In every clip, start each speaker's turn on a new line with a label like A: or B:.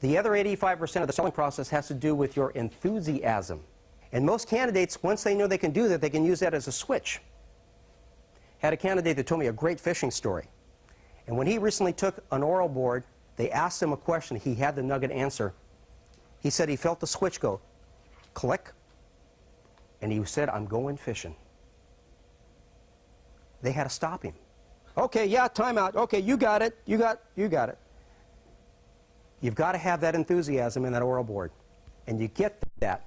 A: The other 85% of the selling process has to do with your enthusiasm. And most candidates, once they know they can do that, they can use that as a switch. Had a candidate that told me a great fishing story. And when he recently took an oral board, they asked him a question. He had the nugget answer. He said he felt the switch go, click, and he said, I'm going fishing. They had to stop him. Okay, yeah, time out. Okay, you got it. You got it. You've got to have that enthusiasm in that oral board. And you get that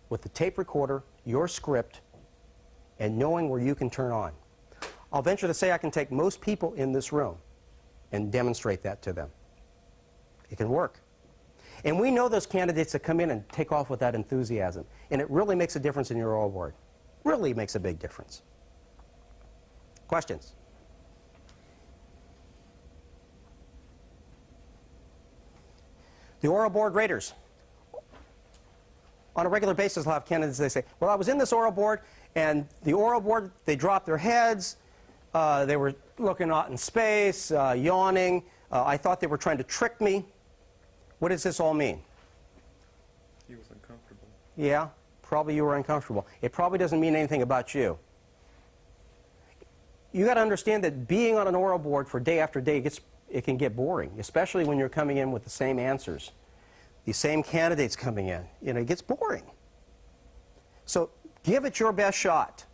A: with the tape recorder, your script, and knowing where you can turn on. I'll venture to say I can take most people in this room and demonstrate that to them. It can work. And we know those candidates that come in and take off with that enthusiasm. And it really makes a difference in your oral board. Really makes a big difference. Questions? The oral board raters. On a regular basis, I'll have candidates, they say, well, I was in this oral board, and the oral board, they dropped their heads, they were looking out in space, yawning, I thought they were trying to trick me. What does this all mean?
B: He was uncomfortable.
A: Yeah, probably you were uncomfortable. It probably doesn't mean anything about you. You got to understand that being on an oral board for day after day, it can get boring, especially when you're coming in with the same answers. The same candidates coming in. You know, it gets boring. So give it your best shot.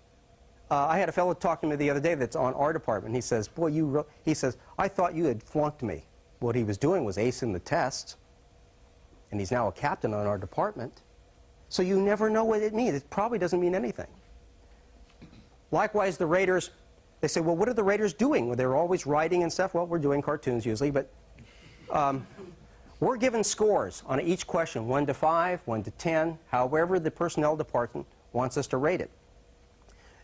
A: I had a fellow talking to me the other day that's on our department. He says, boy, he says, I thought you had flunked me. What he was doing was acing the test, and he's now a captain on our department. So you never know what it means. It probably doesn't mean anything. Likewise, the raters, they say, well, what are the raters doing? Well, they're always writing and stuff. Well, we're doing cartoons usually, but we're given scores on each question, 1 to 5, 1 to 10, however the personnel department wants us to rate it.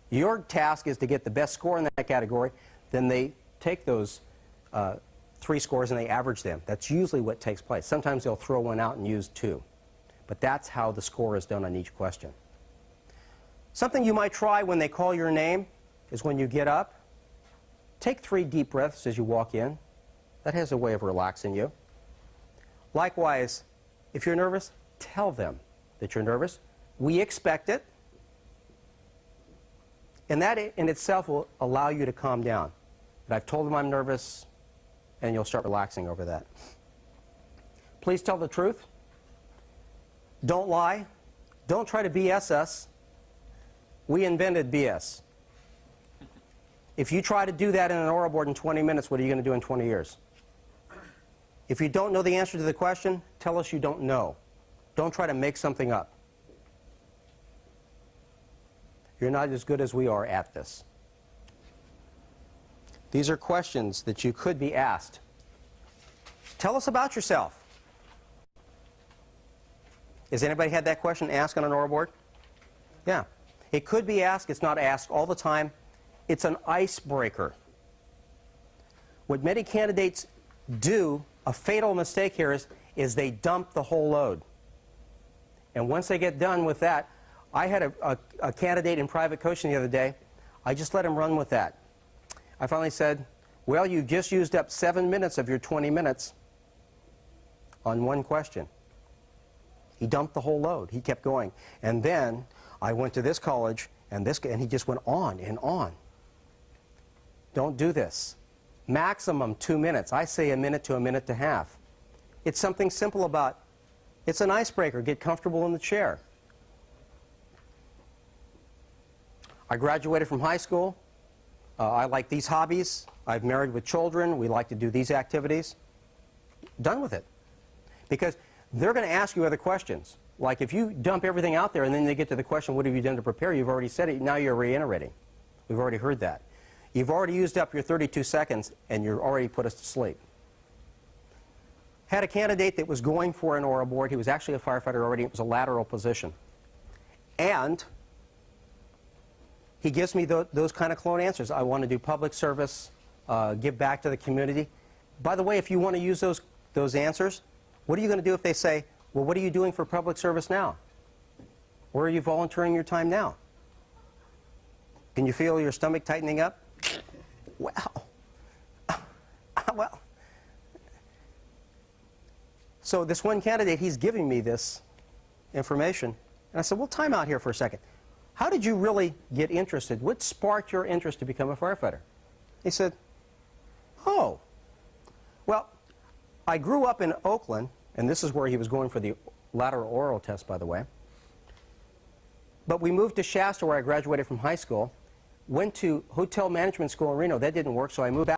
A: Your task is to get the best score in that category. Then they take those 3 scores and they average them. That's usually what takes place. Sometimes they'll throw one out and use 2. But that's how the score is done on each question. Something you might try when they call your name is when you get up, take 3 deep breaths as you walk in. That has a way of relaxing you. Likewise, if you're nervous, tell them that you're nervous. We expect it. And that in itself will allow you to calm down. But I've told them I'm nervous, and you'll start relaxing over that. Please tell the truth. Don't lie. Don't try to BS us. We invented BS. If you try to do that in an oral board in 20 minutes, what are you going to do in 20 years? If you don't know the answer to the question, tell us you don't know. Don't try to make something up. You're not as good as we are at this. These are questions that you could be asked. Tell us about yourself. Has anybody had that question asked on an oral board? Yeah. It could be asked. It's not asked all the time. It's an icebreaker. What many candidates do, a fatal mistake here is they dump the whole load. And once they get done with that, I had a candidate in private coaching the other day. I just let him run with that. I finally said, well, you just used up 7 minutes of your 20 minutes on one question. He dumped the whole load. He kept going. And then I went to this college, and he just went on and on. Don't do this. Maximum 2 minutes. I say a minute to a minute and a half. It's something simple about, it's an icebreaker. Get comfortable in the chair. I graduated from high school. I like these hobbies. I've married with children. We like to do these activities. Done with it. Because they're going to ask you other questions. Like if you dump everything out there and then they get to the question, what have you done to prepare? You've already said it. Now you're reiterating. We've already heard that. You've already used up your 32 seconds and you've already put us to sleep. Had a candidate that was going for an oral board. He was actually a firefighter already. It was a lateral position. And he gives me those kind of clone answers. I want to do public service, give back to the community. By the way, if you want to use those answers, what are you going to do if they say, well, what are you doing for public service now? Where are you volunteering your time now? Can you feel your stomach tightening up? Well, well. So this one candidate, he's giving me this information. And I said, well, time out here for a second. How did you really get interested? What sparked your interest to become a firefighter? He said, oh, well, I grew up in Oakland, and this is where he was going for the lateral oral test, by the way. But we moved to Shasta, where I graduated from high school, went to hotel management school in Reno. That didn't work, so I moved back.